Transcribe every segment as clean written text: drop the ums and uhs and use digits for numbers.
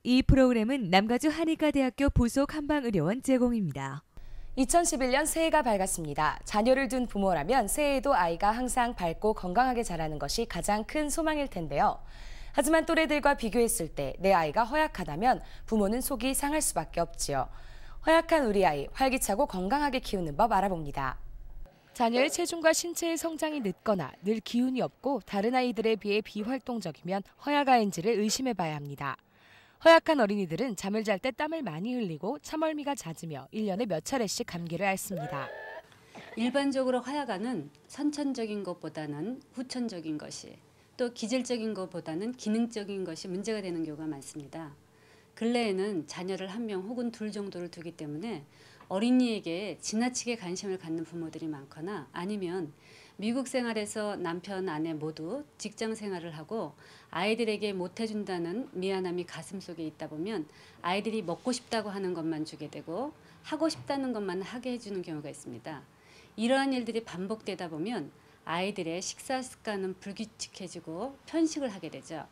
이 프로그램은 남가주 한의과대학교 부속 한방의료원 제공입니다. 2011년 새해가 밝았습니다. 자녀를 둔 부모라면 새해에도 아이가 항상 밝고 건강하게 자라는 것이 가장 큰 소망일 텐데요. 하지만 또래들과 비교했을 때 내 아이가 허약하다면 부모는 속이 상할 수밖에 없지요. 허약한 우리 아이, 활기차고 건강하게 키우는 법 알아봅니다. 자녀의 체중과 신체의 성장이 늦거나 늘 기운이 없고 다른 아이들에 비해 비활동적이면 허약아이인지를 의심해봐야 합니다. 허약한 어린이들은 잠을 잘 때 땀을 많이 흘리고 참얼미가 잦으며 1년에 몇 차례씩 감기를 앓습니다. 일반적으로 허약아는 선천적인 것보다는 후천적인 것이, 또 기질적인 것보다는 기능적인 것이 문제가 되는 경우가 많습니다. 근래에는 자녀를 한 명 혹은 둘 정도를 두기 때문에 어린이에게 지나치게 관심을 갖는 부모들이 많거나 아니면 미국 생활에서 남편, 아내 모두 직장 생활을 하고 아이들에게 못 해준다는 미안함이 가슴속에 있다 보면 아이들이 먹고 싶다고 하는 것만 주게 되고 하고 싶다는 것만 하게 해주는 경우가 있습니다. 이러한 일들이 반복되다 보면 아이들의 식사 습관은 불규칙해지고 편식을 하게 되죠.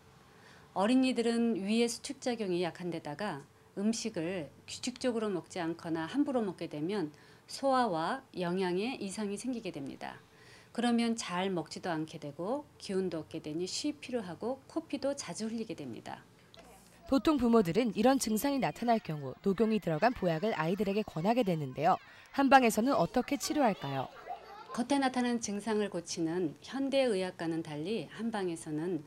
어린이들은 위의 수축작용이 약한 데다가 음식을 규칙적으로 먹지 않거나 함부로 먹게 되면 소화와 영양에 이상이 생기게 됩니다. 그러면 잘 먹지도 않게 되고 기운도 없게 되니 쉬 필요하고 코피도 자주 흘리게 됩니다. 보통 부모들은 이런 증상이 나타날 경우 녹용이 들어간 보약을 아이들에게 권하게 되는데요. 한방에서는 어떻게 치료할까요? 겉에 나타나는 증상을 고치는 현대의학과는 달리 한방에서는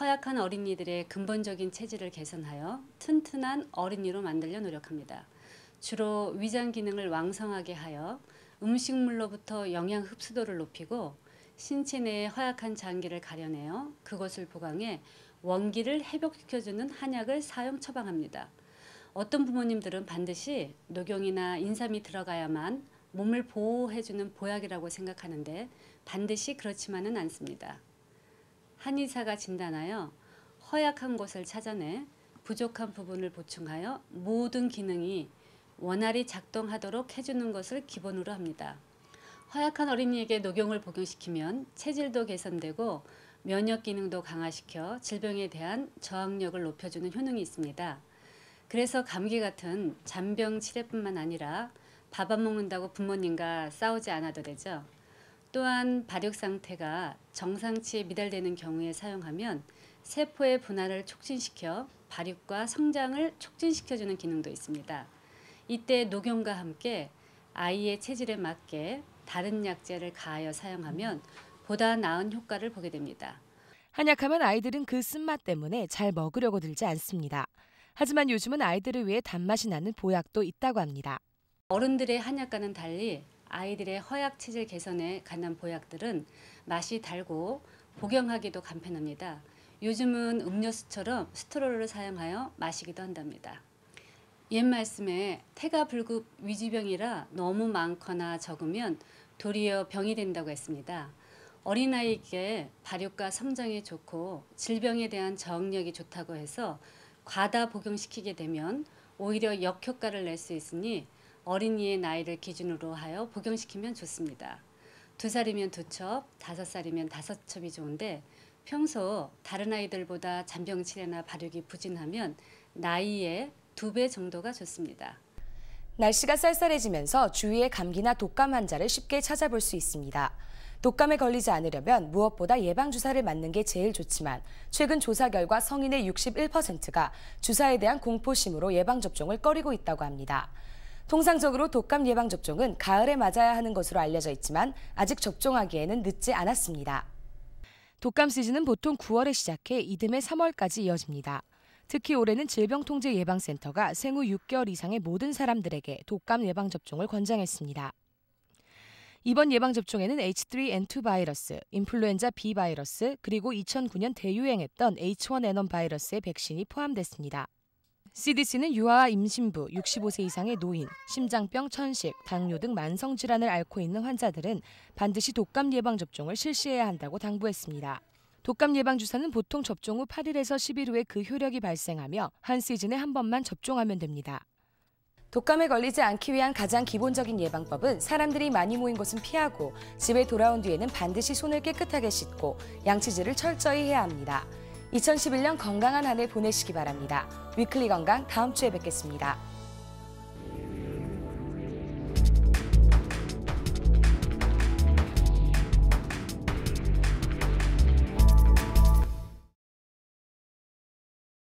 허약한 어린이들의 근본적인 체질을 개선하여 튼튼한 어린이로 만들려 노력합니다. 주로 위장 기능을 왕성하게 하여 음식물로부터 영양 흡수도를 높이고 신체 내의 허약한 장기를 가려내어 그것을 보강해 원기를 회복시켜주는 한약을 사용 처방합니다. 어떤 부모님들은 반드시 녹용이나 인삼이 들어가야만 몸을 보호해주는 보약이라고 생각하는데 반드시 그렇지만은 않습니다. 한의사가 진단하여 허약한 곳을 찾아내 부족한 부분을 보충하여 모든 기능이 원활히 작동하도록 해주는 것을 기본으로 합니다. 허약한 어린이에게 녹용을 복용시키면 체질도 개선되고 면역 기능도 강화시켜 질병에 대한 저항력을 높여주는 효능이 있습니다. 그래서 감기 같은 잔병 치레뿐만 아니라 밥 안 먹는다고 부모님과 싸우지 않아도 되죠. 또한 발육 상태가 정상치에 미달되는 경우에 사용하면 세포의 분할을 촉진시켜 발육과 성장을 촉진시켜주는 기능도 있습니다. 이때 녹용과 함께 아이의 체질에 맞게 다른 약재를 가하여 사용하면 보다 나은 효과를 보게 됩니다. 한약하면 아이들은 그 쓴맛 때문에 잘 먹으려고 들지 않습니다. 하지만 요즘은 아이들을 위해 단맛이 나는 보약도 있다고 합니다. 어른들의 한약과는 달리 아이들의 허약 체질 개선에 관한 보약들은 맛이 달고 복용하기도 간편합니다. 요즘은 음료수처럼 스트로를 사용하여 마시기도 한답니다. 옛 말씀에 태가 불급 위지병이라 너무 많거나 적으면 도리어 병이 된다고 했습니다. 어린아이에게 발육과 성장에 좋고 질병에 대한 저항력이 좋다고 해서 과다 복용시키게 되면 오히려 역효과를 낼 수 있으니 어린이의 나이를 기준으로 하여 복용시키면 좋습니다. 2살이면 2첩, 5살이면 5첩이 좋은데 평소 다른 아이들보다 잔병치레나 발육이 부진하면 나이의 2배 정도가 좋습니다. 날씨가 쌀쌀해지면서 주위에 감기나 독감 환자를 쉽게 찾아볼 수 있습니다. 독감에 걸리지 않으려면 무엇보다 예방주사를 맞는 게 제일 좋지만 최근 조사 결과 성인의 61%가 주사에 대한 공포심으로 예방접종을 꺼리고 있다고 합니다. 통상적으로 독감 예방접종은 가을에 맞아야 하는 것으로 알려져 있지만 아직 접종하기에는 늦지 않았습니다. 독감 시즌은 보통 9월에 시작해 이듬해 3월까지 이어집니다. 특히 올해는 질병통제예방센터가 생후 6개월 이상의 모든 사람들에게 독감 예방접종을 권장했습니다. 이번 예방접종에는 H3N2 바이러스, 인플루엔자 B 바이러스, 그리고 2009년 대유행했던 H1N1 바이러스의 백신이 포함됐습니다. CDC는 유아와 임신부, 65세 이상의 노인, 심장병, 천식, 당뇨 등 만성질환을 앓고 있는 환자들은 반드시 독감 예방접종을 실시해야 한다고 당부했습니다. 독감 예방주사는 보통 접종 후 8일에서 10일 후에 그 효력이 발생하며 한 시즌에 한 번만 접종하면 됩니다. 독감에 걸리지 않기 위한 가장 기본적인 예방법은 사람들이 많이 모인 곳은 피하고 집에 돌아온 뒤에는 반드시 손을 깨끗하게 씻고 양치질을 철저히 해야 합니다. 2011년 건강한 한 해 보내시기 바랍니다. 위클리 건강 다음 주에 뵙겠습니다.